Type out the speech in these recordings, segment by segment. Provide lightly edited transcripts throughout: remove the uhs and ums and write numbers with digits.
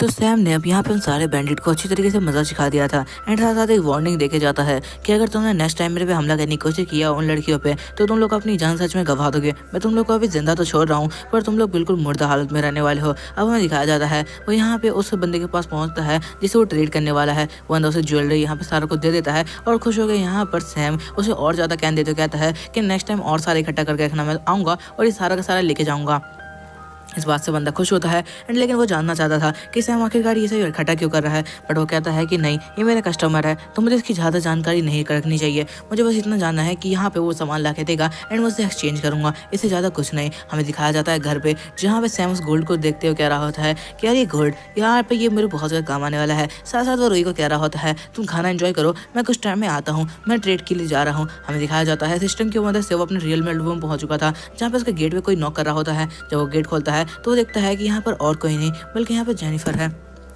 तो सैम ने अब यहाँ पे उन सारे बैंडिट को अच्छी तरीके से मजा सिखा दिया था एंड साथ साथ एक वार्निंग देके जाता है कि अगर तुमने नेक्स्ट टाइम मेरे पे हमला करने की कोशिश किया उन लड़कियों पे तो तुम लोग अपनी जान सच में गवा दोगे। मैं तुम लोग को अभी जिंदा तो छोड़ रहा हूँ पर तुम लोग बिल्कुल मुर्दा हालत में रहने वाले हो। अब हमें दिखाया जाता है वो यहाँ पे उस बंदे के पास पहुंचता है जिसे वो ट्रेड करने वाला है। वो अंदर उसे ज्वेलरी यहाँ पे सारा कुछ दे देता है और खुश हो गए। यहाँ पर सैम उसे और ज्यादा कैन देते कहता है कि नेक्स्ट टाइम और सारे इकट्ठा करके रखना, मैं आऊंगा और ये सारा का सारा लेके जाऊंगा। इस बात से बंदा खुश होता है एंड लेकिन वो जानना चाहता था कि सैम आखिरकार ये सब इकट्ठा क्यों कर रहा है। बट वो कहता है कि नहीं, ये मेरा कस्टमर है तो मुझे इसकी ज़्यादा जानकारी नहीं रखनी चाहिए। मुझे बस इतना जानना है कि यहाँ पे वो सामान ला के देगा एंड मैं उससे एक्सचेंज करूँगा, इससे ज़्यादा कुछ नहीं। हमें दिखाया जाता है घर पे जहाँ पे सैम उस गोल्ड को देखते हुए कह रहा होता है कि यार ये गोल्ड यहाँ पे ये मेरे बहुत ज़्यादा काम आने वाला है। साथ साथ वो रूही को कह रहा होता है तुम खाना एंजॉय करो, मैं कुछ टाइम में आता हूँ, मैं ट्रेड के लिए जा रहा हूँ। हमें दिखाया जाता है सिस्टम की मदद से वो अपने रियल वर्ल्ड में पहुंच चुका था जहाँ पे उसके गेट पे कोई नॉक कर रहा होता है। जब वो गेट खोलता है तो वो देखता है कि यहाँ पर और कोई नहीं बल्कि यहाँ पर जेनिफर है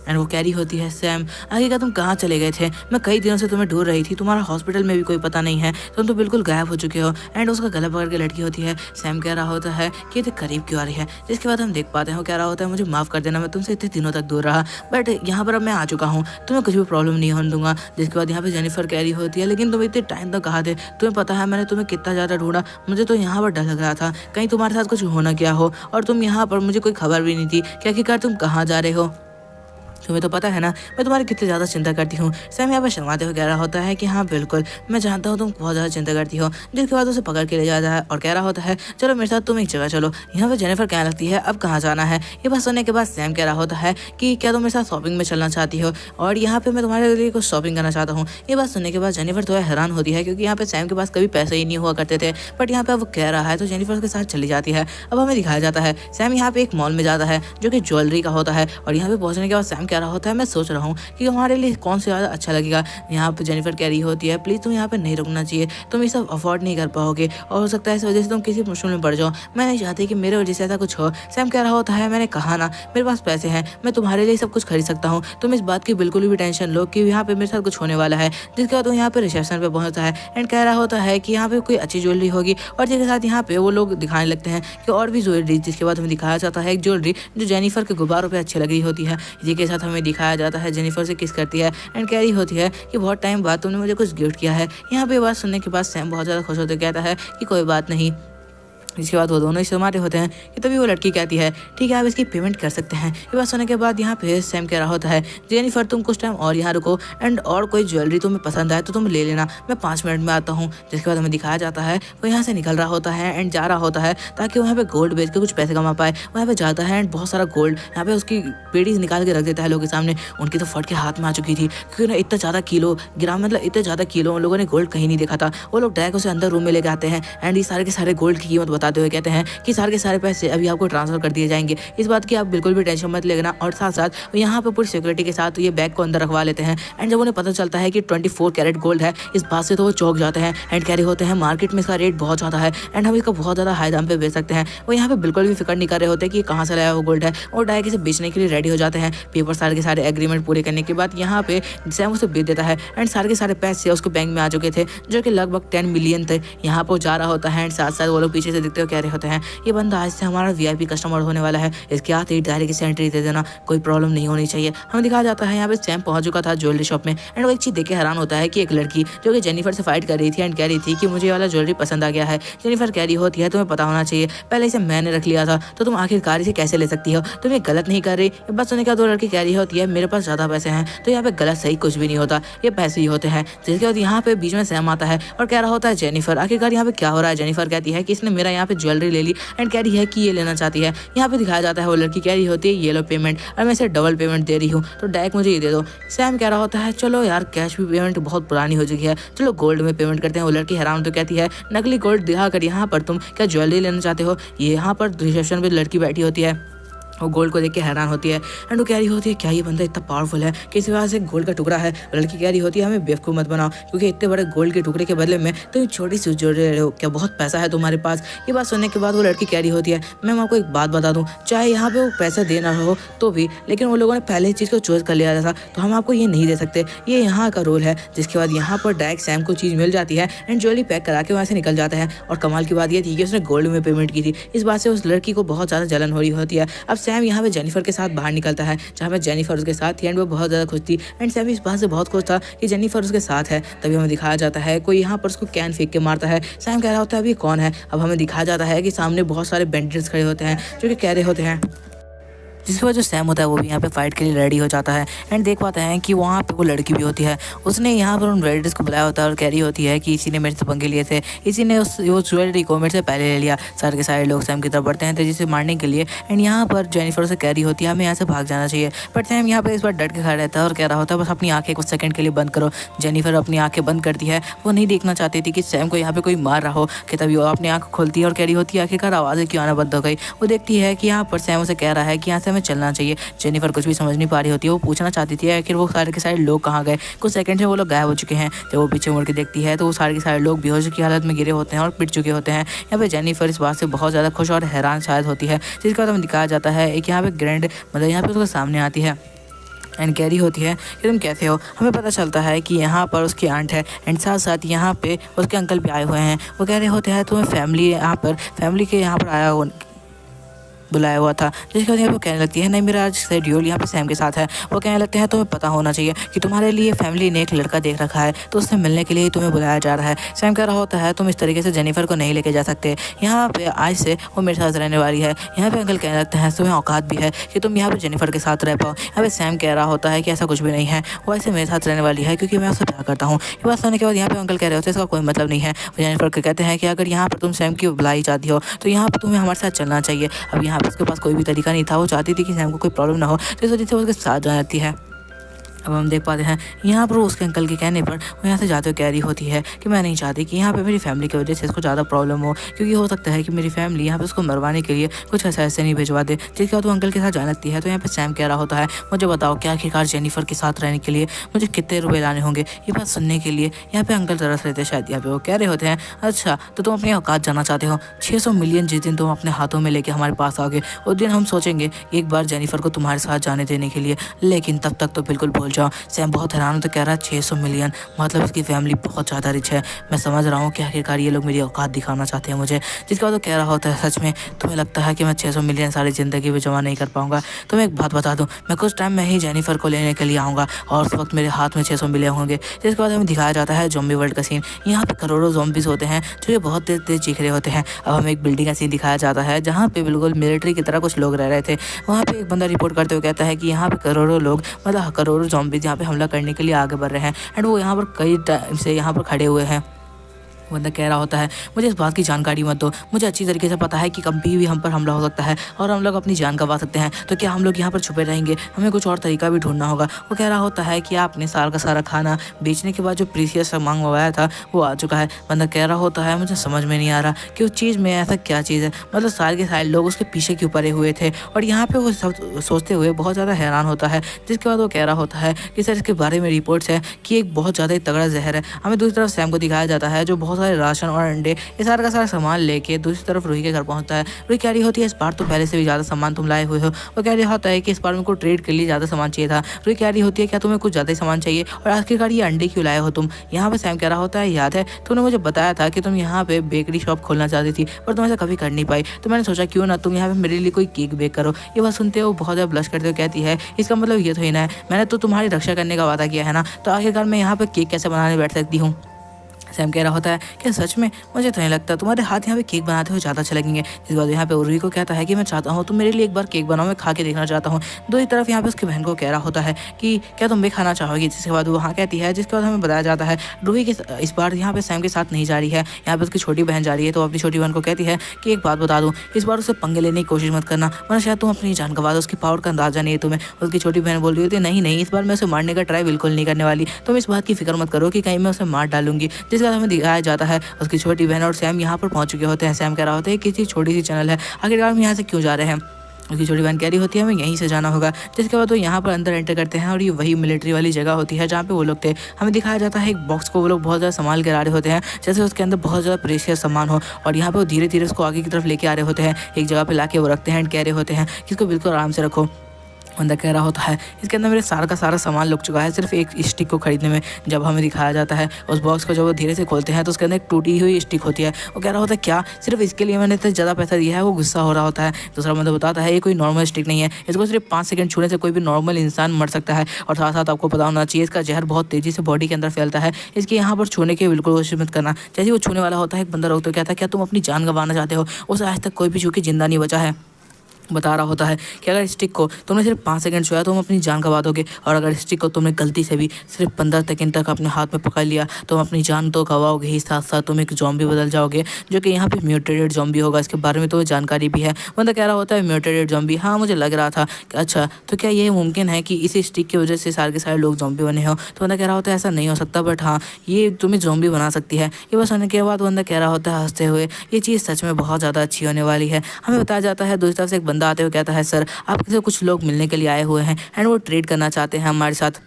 एंड वो कह रही होती है सैम आगे का तुम कहाँ चले गए थे, मैं कई दिनों से तुम्हें ढूंढ रही थी, तुम्हारा हॉस्पिटल में भी कोई पता नहीं है, तुम तो बिल्कुल गायब हो चुके हो। एंड उसका गला पकड़ के लड़की होती है। सैम कह रहा होता है कि ये करीब क्यों आ रही है, जिसके बाद हम देख पाते हैं वो कह रहा होता है मुझे माफ़ कर देना, मैं तुमसे इतने दिनों तक दूर रहा बट यहाँ पर अब मैं आ चुका हूँ, तुम्हें कुछ भी प्रॉब्लम नहीं होने दूंगा। जिसके बाद यहाँ पे जेनिफर कह रही होती है लेकिन तुम इतने टाइम तक कहाँ थे, तुम्हें पता है मैंने तुम्हें कितना ज़्यादा ढूंढा, मुझे तो यहाँ पर डर लग रहा था कहीं तुम्हारे साथ कुछ होना क्या हो और तुम यहाँ पर मुझे कोई खबर भी नहीं थी कि आखिरकार तुम कहाँ जा रहे हो। तुम्हें तो पता है ना मैं तुम्हारी कितनी ज़्यादा चिंता करती हूँ। सैम यहाँ पर शर्माते हुए कह रहा होता है कि हाँ बिल्कुल मैं जानता हूँ तुम बहुत ज़्यादा चिंता करती हो। जिसके बाद उसे पकड़ के ले जाता है और कह रहा होता है चलो मेरे साथ तुम एक जगह चलो। यहाँ पर जेनिफर कहने लगती है अब कहाँ जाना है। ये बात सुनने के बाद सैम कह रहा होता है कि क्या तुम मेरे साथ शॉपिंग में चलना चाहती हो और यहाँ पे मैं तुम्हारे लिए कुछ शॉपिंग करना चाहता हूँ। ये बात सुनने के बाद जेनिफर थोड़ा हैरान होती है क्योंकि यहाँ पे सैम के पास कभी पैसे ही नहीं हुआ करते थे बट यहाँ पे वो कह रहा है तो जेनिफर उसके साथ चली जाती है। अब हमें दिखाया जाता है सैम यहाँ पे एक मॉल में जाता है जो कि ज्वेलरी का होता है और यहाँ पे पहुंचने के बाद सैम कह रहा होता है मैं सोच रहा हूँ कि हमारे लिए कौन से ज़्यादा अच्छा लगेगा। यहाँ पे जेनिफर कह रही होती है प्लीज़ तुम यहाँ पे नहीं रुकना चाहिए, तुम ये सब अफोर्ड नहीं कर पाओगे और हो सकता है इस वजह से तुम किसी मुश्किल में पड़ जाओ, मैं नहीं चाहती कि मेरे वजह से ऐसा कुछ हो। सैम कह रहा होता है मैंने कहा ना मेरे पास पैसे हैं, मैं तुम्हारे लिए सब कुछ खरीद सकता हूँ, तुम इस बात की बिल्कुल भी टेंशन लो कि यहाँ पे मेरे साथ कुछ होने वाला है। जिसके बाद वो यहाँ पे रिसेप्शन पे पहुँचता है एंड कह रहा होता है कि यहाँ पे कोई अच्छी ज्वेलरी होगी और जिसके साथ यहाँ पे वो लोग दिखाने लगते हैं कि और भी ज्वेलरी। जिसके बाद हमें दिखाया जाता है एक ज्वेलरी जो जेनिफर के गुब्बारों पे अच्छी लग रही होती है। इसी के साथ हमें दिखाया जाता है जेनिफर से किस करती है एंड कह रही होती है कि बहुत टाइम बाद तुमने मुझे कुछ गिफ्ट किया है। यहाँ पे बात सुनने के बाद सैम बहुत ज़्यादा खुश होते कहता है कि कोई बात नहीं। इसके बाद वो दोनों ही शर्माते होते हैं कि तभी वो लड़की कहती है ठीक है आप इसकी पेमेंट कर सकते हैं। ये बात सुनने के बाद यहाँ पे सैम कह रहा होता है जेनिफर तुम कुछ टाइम और यहाँ रुको एंड और कोई ज्वेलरी तुम्हें पसंद आए तो तुम ले लेना, मैं 5 मिनट में आता हूँ। जिसके बाद हमें दिखाया जाता है वो यहाँ से निकल रहा होता है एंड जा रहा होता है ताकि वो यहाँ पे गोल्ड बेच के कुछ पैसे कमा पाए। वो यहाँ पे जाता है एंड बहुत सारा गोल्ड यहाँ पे उसकी पेड़ी निकाल के रख देता है लोगों के सामने। उनकी तो फट के हाथ में आ चुकी थी क्योंकि उन्हें इतना ज़्यादा किलो ग्राम मतलब इतने ज़्यादा किलो उन लोगों ने गोल्ड कहीं नहीं देखा था। वो लोग डायरेक्ट उसे अंदर रूम में लेके आते हैं एंड ये सारे के सारे गोल्ड की कीमत बताते हुए कहते हैं कि सारे के सारे पैसे अभी आपको ट्रांसफर कर दिए जाएंगे, इस बात की आप बिल्कुल भी टेंशन मत लेना। और साथ साथ यहाँ पे पूरी सिक्योरिटी के साथ ये बैग को अंदर रखवा लेते हैं एंड जब उन्हें पता चलता है कि 24 कैरेट गोल्ड है इस बात से तो वो चौंक जाते हैं एंड कह रहे होते हैं मार्केट में इसका रेट बहुत ज़्यादा है एंड हम इसका बहुत ज़्यादा हाई दाम पे बेच सकते हैं। वो यहाँ पे बिल्कुल भी फिक्र नहीं कर रहे होते कि कहाँ से लाया वो गोल्ड है और डायरेक्ट इसे बेचने के लिए रेडी हो जाते हैं। पेपर सारे के सारे एग्रीमेंट पूरे करने के बाद यहाँ पे सैम उसे बेच देता है एंड सारे के सारे पैसे उसको बैंक में आ चुके थे जो कि लगभग 10 मिलियन थे। यहाँ पर जा रहा होता है एंड साथ साथ वो लोग पीछे से देखते हुए कह रहे होते हैं ये बंदा आज से हमारा वीआईपी कस्टमर होने वाला है, इसके हाथ एक डायरेक्ट से एंट्री दे देना, कोई प्रॉब्लम नहीं होनी चाहिए। हमें दिखाया जाता है यहाँ पे सैम पहुंच चुका था ज्वेलरी शॉप में एंड वो एक चीज देख के हैरान होता है कि एक लड़की जो कि जेनिफर से फाइट कर रही थी एंड कह रही थी कि मुझे वाला ज्वेलरी पसंद आ गया है। जेनिफर कह रही होती है तुम्हें पता होना चाहिए पहले इसे मैंने रख लिया था तो तुम आखिरकार इसे कैसे ले सकती हो, तुम ये गलत नहीं कर रही। ये बात सुनने के बाद वो लड़की कह रही होती है मेरे पास ज्यादा पैसे हैं तो यहाँ पे गलत सही कुछ भी नहीं होता, ये पैसे ही होते हैं। जिसके बाद यहाँ पे बीच में सैम आता है और कह रहा होता है जेनिफर आखिरकार यहाँ पे क्या हो रहा है। जेनिफर कहती है कि इसने मेरा यहाँ पे ज्वेलरी ले ली एंड कह रही है कि ये लेना चाहती है। यहाँ पे दिखाया जाता है वो लड़की कह रही होती है ये लो पेमेंट और मैं इसे डबल पेमेंट दे रही हूँ तो डायरेक्ट मुझे ये दे दो। सैम कह रहा होता है चलो यार कैश भी पेमेंट बहुत पुरानी हो चुकी है, चलो गोल्ड में पेमेंट करते हैं। वो लड़की हैरान तो कहती है नकली गोल्ड दिखा कर यहाँ पर तुम क्या ज्वेलरी लेना चाहते हो। ये यहाँ पर रिसेप्शन पे लड़की बैठी होती है, वो गोल्ड को देख के हैरान होती है एंड वो कह रही होती है क्या ये बंदा इतना पावरफुल है कि इस वजह से गोल्ड का टुकड़ा है। लड़की कह रही होती है हमें बेवकूफ़ मत बनाओ क्योंकि इतने बड़े गोल्ड के टुकड़े के बदले में तुम छोटी सी ज्वेलरी रहे हो, क्या बहुत पैसा है तुम्हारे पास। ये बात सुनने के बाद वो लड़की कह रही होती है मैम आपको एक बात बता दूँ, चाहे यहाँ पे वो पैसा देना हो तो भी लेकिन वो लोगों ने पहले ही चीज़ को चॉइस कर लिया था तो हम आपको ये नहीं दे सकते, ये यहाँ का रोल है। जिसके बाद यहाँ पर डायरेक्ट सैम को चीज़ मिल जाती है एंड ज्वेलरी पैक करा के वहाँ से निकल जाता है। और कमाल की बात ये थी कि उसने गोल्ड में पेमेंट की थी, इस बात से उस लड़की को बहुत ज़्यादा जलन हो रही होती है। अब सैम यहाँ पे जेनिफर के साथ बाहर निकलता है, जहाँ पे जेनिफर उसके साथ थी एंड वो बहुत ज़्यादा खुश थी एंड सैम इस बात से बहुत खुश था कि जेनिफर उसके साथ है। तभी हमें दिखाया जाता है कोई यहाँ पर उसको कैन फेंक के मारता है। सैम कह रहा होता है अभी कौन है। अब हमें दिखाया जाता है कि सामने बहुत सारे बैंडिट्स खड़े होते हैं जो कि कह रहे होते हैं, जिसकी वजह सैम होता है वो भी यहाँ पे फाइट के लिए रेडी हो जाता है एंड देख पाते हैं कि वहाँ पे वो लड़की भी होती है। उसने यहाँ पर उन बैंडिट्स को बुलाया होता है और कह रही होती है कि इसी ने मेरे से पंगे लिए थे, इसी ने वो ज्वेलरी को मेरे से पहले ले लिया। सारे के सारे लोग सैम की तरफ बढ़ते हैं तेजी से मारने के लिए एंड यहाँ पर जेनिफर से कह रही होती है हमें यहाँ से भाग जाना चाहिए, बट सैम यहाँ पे इस बार डट के खड़ा रहता है और कह रहा होता है बस अपनी आंखें कुछ सेकंड के लिए बंद करो। जेनिफर अपनी आंखें बंद करती है, वो नहीं देखना चाहती थी कि सैम को यहाँ पे कोई मार रहा हो कि तभी वो अपनी आंख खोलती है और कह रही होती है आखिरकार आवाज़ें क्यों आना बंद हो गई। वो देखती है कि यहाँ पर सैम उसे कह रहा है कि यहाँ से हमें चलना चाहिए। जेनिफर कुछ भी समझ नहीं पा रही होती है, वो पूछना चाहती थी आखिर वो सारे के सारे लोग कहाँ गए, कुछ सेकंड से वो लोग गायब हो चुके हैं। जब वो पीछे मुड़ के देखती है तो वो सारे के सारे लोग बेहोश की हालत में गिरे होते हैं और पिट चुके होते हैं। यहाँ पे जेनिफर इस बात से बहुत ज़्यादा खुश और हैरान शायद होती है, जिसका हमें दिखाया जाता है एक यहाँ पे ग्रैंड मतलब यहाँ पे उसके सामने आती है एंड कह रही होती है कि तुम कैसे हो। हमें पता चलता है कि यहाँ पर उसकी आंट है एंड साथ साथ यहाँ पे उसके अंकल भी आए हुए हैं। वो कह रहे होते हैं तुम्हें फैमिली के यहाँ पर आया बुलाया हुआ था, जिसके वजह वो कहने लगती है नहीं मेरा आज शेड्यूल यहाँ पे सैम के साथ है। वो कहने लगते हैं तुम्हें पता होना चाहिए कि तुम्हारे लिए फैमिली ने एक लड़का देख रखा है तो उससे मिलने के लिए तुम्हें बुलाया जा रहा है। सैम कह रहा होता है तुम इस तरीके से जेनिफर को नहीं लेके जा सकते, यहाँ पे आज से वो मेरे साथ रहने वाली है। यहाँ पे अंकल कहने लगते हैं तुम्हें औकात भी है कि तुम यहाँ पे जेनिफर के साथ रह पाओ। यहाँ पे सैम कह रहा होता है कि ऐसा कुछ भी नहीं है, वो ऐसे मेरे साथ रहने वाली है क्योंकि मैं उससे प्यार करता हूँ। ये बात सुनने के बाद यहाँ पे अंकल कह रहे होते हैं इसका कोई मतलब नहीं है। वो जेनिफर को कहते हैं कि अगर यहाँ पर तुम सैम की बुलाई चाहती हो तो यहाँ पर तुम्हें हमारे साथ चलना चाहिए। अब यहाँ पर उसके पास कोई भी तरीका नहीं था, वो चाहती थी कि सैम को कोई प्रॉब्लम ना हो तो इस वजह से वो उसके साथ जाती है। अब हम देख पाते हैं यहाँ पर उसके अंकल के कहने पर वो यहाँ से जाते हुए कह रही होती है कि मैं नहीं चाहती कि यहाँ पे मेरी फैमिली की वजह से इसको ज़्यादा प्रॉब्लम हो, क्योंकि हो सकता है कि मेरी फैमिली यहाँ पे उसको मरवाने के लिए कुछ ऐसे नहीं भिजवा दे। जिसके बाद वो अंकल के साथ जा लगती है तो यहाँ पे सैम कह रहा होता है मुझे बताओ कि आखिरकार जेनिफर के साथ रहने के लिए मुझे कितने रुपये लाने होंगे। ये बात सुनने के लिए यहाँ पे अंकल तरस रहे थे शायद। यहाँ पे वो कह रहे होते हैं अच्छा तो तुम अपनी औकात जाना चाहते हो, 600 मिलियन जिस दिन तुम अपने हाथों में लेके हमारे पास आओगे उस दिन हम सोचेंगे एक बार जेनिफर को तुम्हारे साथ जाने देने के लिए, लेकिन तब तक तो बिल्कुल भूल जाओ। सैम बहुत हैरान तो कह रहा है 600 मिलियन मतलब इसकी फैमिली बहुत ज़्यादा रिच है। मैं समझ रहा हूँ कि आखिरकार ये लोग मेरी औकात दिखाना चाहते हैं मुझे। जिसके बाद वो कह रहा होता है सच में तुम्हें लगता है कि मैं 600 मिलियन सारी ज़िंदगी में जमा नहीं कर पाऊंगा। तो मैं एक बात बता दूँ, मैं कुछ टाइम में ही जेनिफर को लेने के लिए आऊँगा और उस वक्त मेरे हाथ में 600 मिलियन होंगे। जिसके बाद हमें दिखाया जाता है ज़ॉम्बी वर्ल्ड का सीन। यहाँ पे करोड़ों ज़ॉम्बीज़ होते हैं जो ये बहुत तेज तेज चीख रहे होते हैं। अब हमें एक बिल्डिंग का सीन दिखाया जाता है जहाँ पे बिल्कुल मिलिट्री की तरह कुछ लोग रह रहे थे। वहाँ पे एक बंदा रिपोर्ट करते हुए कहता है कि यहाँ पे करोड़ों लोग मतलब करोड़ों ज़ॉम्बीज़ यहाँ पे हमला करने के लिए आगे बढ़ रहे हैं एंड वो यहाँ पर कई टाइम से यहाँ पर खड़े हुए हैं। बंदा कह रहा होता है मुझे इस बात की जानकारी मत दो, मुझे अच्छी तरीके से पता है कि कभी भी हम पर हमला हो सकता है और हम लोग अपनी जान गंवा सकते हैं, तो क्या हम लोग यहाँ पर छुपे रहेंगे, हमें कुछ और तरीका भी ढूंढना होगा। वो कह रहा होता है कि आपने साल का सारा खाना बेचने के बाद जो प्रीसियस सामान मंगवाया था वो आ चुका है। बंदा कह रहा होता है मुझे समझ में नहीं आ रहा कि उस चीज़ में ऐसा क्या चीज़ है, मतलब सारे के सारे लोग उसके पीछे क्यों पड़े हुए थे। और यहाँ पे वो सब सोचते हुए बहुत ज़्यादा हैरान होता है। जिसके बाद वो कह रहा होता है कि सर इसके बारे में रिपोर्ट्स है कि एक बहुत ज़्यादा तगड़ा जहर है। हमें दूसरी तरफ सैम को दिखाया जाता है जो बहुत सारे राशन और ये सारा का सारा सामान लेके दूसरी तरफ रूही के घर पहुंचता है। रूही कह रही होती है इस बार तो पहले से भी ज़्यादा सामान तुम लाए हुए हो। वो कह रही होता है कि इस बार मेरे को ट्रेड के लिए ज़्यादा सामान चाहिए था। रूही कह रही होती है क्या तुम्हें कुछ ज़्यादा ही सामान चाहिए और आखिरकार ये अंडे क्यों लाए हो तुम। यहाँ पे सैम कह रहा होता है याद है तुमने मुझे बताया था कि तुम यहाँ पे बेकरी शॉप खोलना चाहती थी पर तुम ऐसा कभी कर नहीं पाई, तो मैंने सोचा क्यों ना तुम यहाँ पे मेरे लिए कोई केक बेक करो। ये बात सुनते हो बहुत ज़्यादा ब्लश करते हुए कहती है इसका मतलब ये तो ही ना है, मैंने तो तुम्हारी रक्षा करने का वादा किया है ना, तो आखिरकार मैं यहाँ पे केक कैसे बनाने बैठ सकती हूँ। सैम कह रहा होता है कि सच में मुझे तो नहीं लगता तुम्हारे हाथ यहाँ पे केक बनाते हुए ज़्यादा अच्छे लगेंगे। जिस बात यहाँ पे रूही को कहता है कि मैं चाहता हूँ तुम मेरे लिए एक बार केक बनाओ, मैं खा के देखना चाहता हूँ। दूसरी तरफ यहाँ पे उसकी बहन को कह रहा होता है कि क्या तुम भी खाना चाहोगी, जिसके बाद वो हाँ कहती है। जिसके बाद हमें बताया जाता है रूही के इस बार यहाँ पे सैम के साथ नहीं जा रही है, यहाँ पे उसकी छोटी बहन जा रही है। तो अपनी छोटी बहन को कहती है कि एक बात बता दूँ, इस बार उससे पंगे लेने की कोशिश मत करना वरना शायद तुम अपनी जान गंवा दो, उसकी पावर का अंदाजा नहीं है तुम्हें। उसकी छोटी बहन बोल रही होती है नहीं इस बार मैं उसे मारने का ट्राई बिल्कुल नहीं करने वाली, तुम इस बात की फिक्र मत करो कि कहीं मैं उसे मार डालूंगी। जिसके बाद हमें दिखाया जाता है उसकी छोटी बहन और सैम यहाँ पर पहुंच चुके होते हैं। सैम कह रहा होता है किसी छोटी सी चैनल है, आखिरकार हम यहाँ से क्यों जा रहे हैं। उसकी छोटी बहन कह रही होती है हमें यहीं से जाना होगा। जिसके बाद वो यहाँ पर अंदर एंटर करते हैं और ये वही मिलिट्री वाली जगह होती है जहाँ पे वो लोग थे। हमें दिखाया जाता है एक बॉक्स को वो लोग बहुत ज़्यादा संभाल कर आ रहे होते हैं जैसे उसके अंदर बहुत ज़्यादा प्रेशियस सामान हो, और यहाँ पे वो धीरे धीरे उसको आगे की तरफ लेके आ रहे होते हैं। एक जगह पे लाके वो रखते हैं एंड कह रहे होते हैं कि इसको बिल्कुल आराम से रखो। बंदा कह रहा होता है इसके अंदर मेरे सारा का सारा सामान लुक चुका है सिर्फ एक स्टिक को खरीदने में। जब हमें दिखाया जाता है उस बॉक्स को जब वो धीरे से खोलते हैं तो उसके अंदर एक टूटी हुई स्टिक होती है। वो कह रहा होता है क्या सिर्फ इसके लिए मैंने इतना ज़्यादा पैसा दिया है। वो गुस्सा हो रहा होता है। दूसरा बंदा बताता है ये कोई नॉर्मल स्टिक नहीं है, इसको सिर्फ 5 सेकंड छूने से कोई भी नॉर्मल इंसान मर सकता है। और साथ साथ आपको पता होना चाहिए इसका जहर बहुत तेज़ी से बॉडी के अंदर फैलता है, इसकी यहाँ पर छूने की बिल्कुल कोशिश मत करना। जैसे वो छूने वाला होता है एक बंदा रोकते हुए कहता है क्या तुम अपनी जान गंवाना चाहते हो। उसे आज तक कोई भी छू के जिंदा नहीं बचा है। बता रहा होता है कि अगर स्टिक को तुमने सिर्फ 5 सेकंड छुआ तो तुम अपनी जान गंवा दोगे, और अगर स्टिक को तुमने गलती से भी सिर्फ 15 सेकंड तक अपने हाथ में पकड़ लिया तो तुम अपनी जान तो गंवाओगे ही, साथ साथ तुम एक जॉम्बी बदल जाओगे जो कि यहाँ पे म्यूटेटेड जॉम्बी होगा। इसके बारे में तो जानकारी भी है। बंदा कह रहा होता है म्यूटेटेड जॉम्बी, हाँ मुझे लग रहा था कि अच्छा तो क्या ये मुमकिन है कि इसी स्टिक की वजह से सारे के सारे लोग जॉम्बी बने हो। तो बंदा कह रहा होता है ऐसा नहीं हो सकता, बट हाँ ये तुम्हें जॉम्बी बना सकती है। ये बस होने के बाद बंदा कह रहा होता है हंसते हुए ये चीज़ सच में बहुत ज़्यादा अच्छी होने वाली है। हमें बताया जाता है दूसरी तरफ से एक बंदा आते हुए कहता है सर आपसे कुछ लोग मिलने के लिए आए हुए हैं एंड वो ट्रेड करना चाहते हैं हमारे साथ।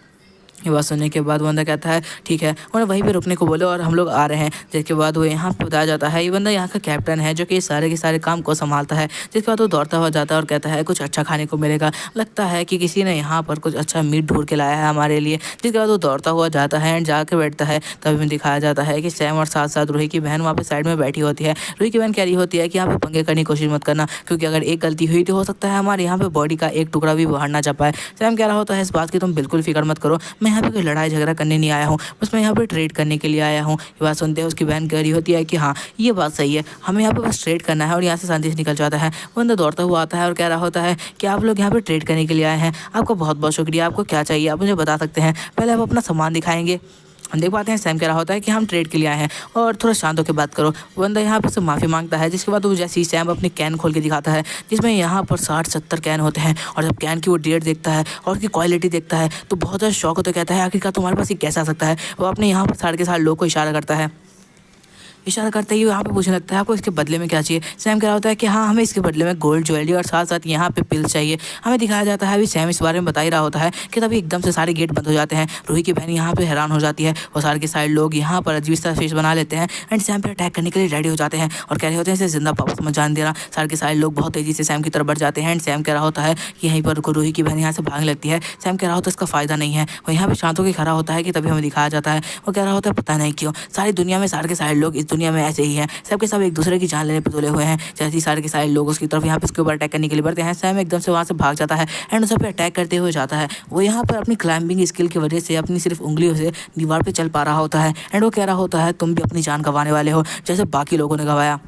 ये बात सुनने के बाद बंदा कहता है ठीक है, उन्हें वहीं पे रुकने को बोले और हम लोग आ रहे हैं। जिसके बाद वो यहाँ पे बताया जाता है ये बंदा यहाँ का कैप्टन है जो कि सारे के सारे काम को संभालता है। जिसके बाद वो दौड़ता हुआ जाता है और कहता है कुछ अच्छा खाने को मिलेगा, लगता है कि किसी ने यहाँ पर कुछ अच्छा मीट ढूंढ के लाया है हमारे लिए। जिसके बाद वो दौड़ता हुआ जाता है एंड जाके बैठता है। तभी में दिखाया जाता है कि सैम और साथ साथ रूही की बहन वहाँ पे साइड में बैठी होती है। रूही की बहन कह रही होती है कि यहाँ पे पंगे करने की कोशिश मत करना, क्योंकि अगर एक गलती हुई तो हो सकता है हमारे यहाँ पे बॉडी का एक टुकड़ा भी बाहर ना जा पाए। सैम कह रहा होता है इस बात की तुम बिल्कुल फिक्र मत करो, मैं यहाँ पे कोई लड़ाई झगड़ा करने नहीं आया हूँ, बस मैं यहाँ पे ट्रेड करने के लिए आया हूँ। ये बात सुनते हैं उसकी बहन कह रही होती है कि हाँ ये बात सही है, हमें यहाँ पे बस ट्रेड करना है, और यहाँ से शांति से निकल जाता है। वो बंदा दौड़ता हुआ आता है और कह रहा होता है कि आप लोग यहाँ पे ट्रेड करने के लिए आए हैं, आपका बहुत बहुत शुक्रिया, आपको क्या चाहिए आप मुझे बता सकते हैं, पहले आप अपना सामान दिखाएंगे। हम देख पाते हैं सैम कह रहा होता है कि हम ट्रेड के लिए आए हैं और थोड़ा शांत होकर बात करो। वो बंदा यहाँ पर से माफ़ी मांगता है। जिसके बाद वो जैसे ही सैम अपनी कैन खोल के दिखाता है जिसमें यहाँ पर 60-70 कैन होते हैं, और जब कैन की वो डेट देखता है और उसकी क्वालिटी देखता है तो बहुत ज़्यादा शौक होता है। कहता है आखिरकार तुम्हारे पास ये कैसे आ सकता है। वो अपने यहाँ पर सारे के सारे लोग को इशारा करता है। इशारा करते ही यहाँ पे पूछने लगता है आपको इसके बदले में क्या चाहिए। सैम कह रहा होता है कि हाँ हमें इसके बदले में गोल्ड ज्वेलरी और साथ साथ यहाँ पे पिल्स चाहिए। हमें दिखाया जाता है अभी सैम इस बारे में बता ही रहा होता है कि तभी एकदम से सारे गेट बंद हो जाते हैं। रूही की बहन यहाँ पे हैरान हो जाती है और सारे के सारे लोग यहाँ पर अजीब सा फेस बना लेते हैं एंड सैम पे अटैक करने के लिए रेडी हो जाते हैं और कह रहे होते हैं इसे जिंदा वापस मत जान देना। सारे के सारे लोग बहुत तेजी से सैम की तरफ बढ़ जाते हैं एंड सैम कह रहा होता है कि यहीं पर रूही की बहन यहाँ से भागने लगती है। सैम कह रहा होता है इसका फायदा नहीं है। वो यहाँ पे शांत होकर खड़ा होता है कि तभी हमें दिखाया जाता है वो कह रहा होता है पता नहीं क्यों सारी दुनिया में सारे के सारे लोग इस दुनिया में ऐसे ही हैं, सबके सब एक दूसरे की जान लेने पर तुले हुए हैं। जैसे ही सारे के सारे लोग उसकी तरफ यहाँ पे उसके ऊपर अटैक करने के लिए बढ़ते हैं, सैम एकदम से वहाँ से भाग जाता है एंड उस पर अटैक करते हुए जाता है। वो यहाँ पर अपनी क्लाइंबिंग स्किल की वजह से अपनी सिर्फ उंगलियों से दीवार पे चल पा रहा होता है एंड वो कह रहा होता है तुम भी अपनी जान गंवाने वाले हो जैसे बाकी लोगों ने गंवाया।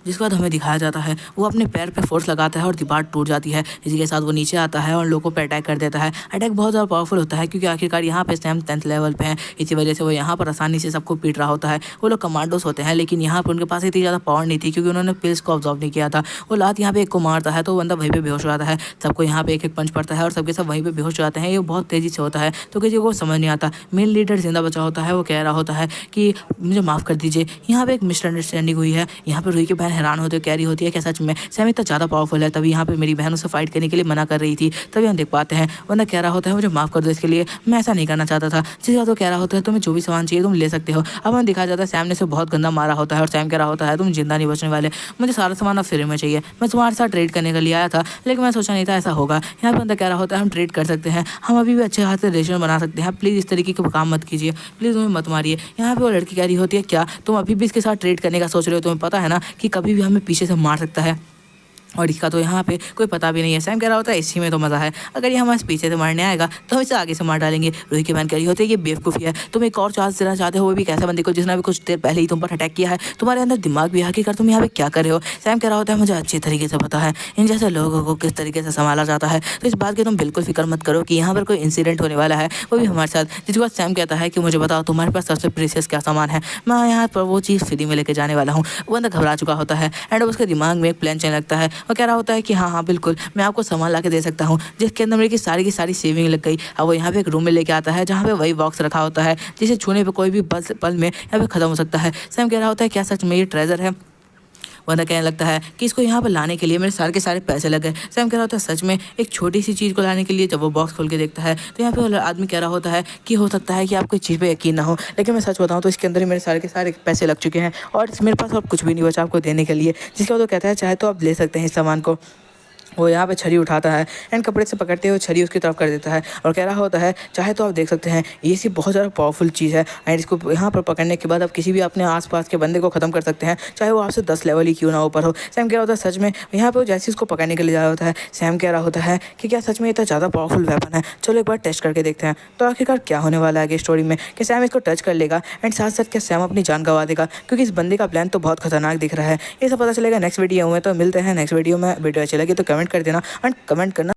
जिसके बाद हमें दिखाया जाता है वो अपने पैर पे फोर्स लगाता है और दीवार टूट जाती है। इसी के साथ वो नीचे आता है और लोगों पे अटैक कर देता है। अटैक बहुत ज़्यादा पावरफुल होता है क्योंकि आखिरकार यहाँ पे सैम 10th लेवल पे हैं, इसी वजह से वो यहाँ पर आसानी से सबको पीट रहा होता है। वो लोग कमांडोस होते हैं लेकिन यहाँ पर उनके पास इतनी ज़्यादा पावर नहीं थी क्योंकि उन्होंने पिल्स को ऑब्जॉर्व नहीं किया था। वो लात यहाँ पे एक को मारता है तो बंदा वहीं पर बेहोश हो जाता है। सबको यहाँ पे एक एक पंच पड़ता है और सबके सब वहीं पर बेहोश हो जाते हैं। ये बहुत तेज़ी से होता है तो किसी को समझ नहीं आता। मेन लीडर जिंदा बचा होता है, वो कह रहा होता है कि मुझे माफ़ कर दीजिए। यहाँ पे एक मिसअंडरस्टैंडिंग हुई है। यहाँ पर रूही की बहन हैरान होते कह रही होती है कि सच में सैम इतना ज़्यादा पावरफुल है, तभी यहाँ पे मेरी बहन उसे फाइट करने के लिए मना कर रही थी। तभी हम देख पाते हैं वरना कह रहा होता है मुझे माफ़ कर दो, इसके लिए मैं ऐसा नहीं करना चाहता था। जिसके बाद वो कह रहा होता है तुम्हें जो भी सामान चाहिए तुम ले सकते हो। अब हमें दिखाया जाता है सैम ने से बहुत गंदा मारा होता है और सैम कह रहा होता है तुम जिंदा नहीं बचने वाले, मुझे सारा सामान अब फ्री में चाहिए। मैं तुम्हारे साथ ट्रेड करने के लिए आया था लेकिन मैं सोचा नहीं था ऐसा होगा। यहाँ पर बंदा कह रहा होता है हम ट्रेड कर सकते हैं, हम अभी भी अच्छे हाथ से रिलेशन बना सकते हैं, प्लीज़ इस तरीके के काम मत कीजिए, प्लीज़ तुम्हें मत मारिए। यहाँ पे वो लड़की कह रही होती है क्या तुम अभी भी इसके साथ ट्रेड करने का सोच रहे हो, तुम्हें पता है ना कि कभी भी हमें पीछे से मार सकता है और इसका तो यहाँ पे कोई पता भी नहीं है। सैम कह रहा होता है इसी में तो मज़ा है, अगर ये हमारे पीछे से मारने आएगा तो हम इसे आगे से मार डालेंगे। रूही की बहन कह रही होती है ये बेवकूफ़ी है, तुम एक और चांस देना चाहते हो वो भी कैसे बंदे को जिसने भी कुछ देर पहले ही तुम पर अटैक किया है, तुम्हारे अंदर दिमाग भी आखिरकार तुम यहाँ पे क्या कर रहे हो। सैम कह रहा होता है मुझे अच्छी तरीके से पता है इन जैसे लोगों को किस तरीके से संभाला जाता है, तो इस बात की तुम बिल्कुल फिक्र मत करो कि यहाँ पर कोई इंसिडेंट होने वाला है, वो भी हमारे साथ। जिसके बाद सैम कहता है कि मुझे बताओ तुम्हारे पास सबसे प्रीशियस क्या सामान है, मैं यहाँ पर वो चीज़ फ्री में लेके जाने वाला हूँ। वो बंदा घबरा चुका होता है एंड उसके दिमाग में एक प्लान चलने लगता है। वो कह रहा होता है कि हाँ हाँ बिल्कुल मैं आपको सामान ला के दे सकता हूँ, जिसके अंदर मेरी की सारी सेविंग लग गई। अब वो यहाँ पे एक रूम में लेके आता है जहाँ पे वही बॉक्स रखा होता है जिसे छूने पे कोई भी पल में यहाँ पे खत्म हो सकता है। सैम कह रहा होता है क्या सच में ये ट्रेजर है। वरना कहने लगता है कि इसको यहाँ पर लाने के लिए मेरे सारे के सारे पैसे लगे। सैम कह रहा होता है सच में एक छोटी सी चीज़ को लाने के लिए। जब वो बॉक्स खोल के देखता है तो यहाँ पे वो आदमी कह रहा होता है कि हो सकता है कि आपको इस चीज़ पे यकीन ना हो, लेकिन मैं सच बताऊँ तो इसके अंदर ही मेरे सारे के सारे पैसे लग चुके हैं और मेरे पास अब कुछ भी नहीं बचा आपको देने के लिए। जिसके बाद वो कहता है चाहे तो आप ले सकते हैं इस सामान को। वो यहाँ पे छड़ी उठाता है एंड कपड़े से पकड़ते हुए छड़ी उसकी तरफ कर देता है और कह रहा होता है चाहे तो आप देख सकते हैं ये सी बहुत ज़्यादा पावरफुल चीज़ है एंड इसको यहाँ पर पकड़ने के बाद आप किसी भी अपने आसपास के बंदे को ख़त्म कर सकते हैं, चाहे वो आपसे 10 लेवल ही क्यों ना ऊपर हो। सैम कह रहा होता है सच में। यहाँ पे वो जैसे उसको पकड़ने के लिए जा रहा होता है, सैम कह रहा होता है कि क्या सच में इतना ज़्यादा पावरफुल वेपन है, चलो एक बार टेस्ट करके देखते हैं। तो आखिरकार क्या होने वाला है आगे स्टोरी में, कि सैम इसको टच कर लेगा एंड साथ साथ क्या सैम अपनी जान गंवा देगा, क्योंकि इस बंदे का प्लान तो बहुत खतरनाक दिख रहा है। ये सब पता चलेगा नेक्स्ट वीडियो में। तो मिलते हैं नेक्स्ट वीडियो में। वीडियो अच्छी लगी तो कमेंट कर देना एंड कमेंट करना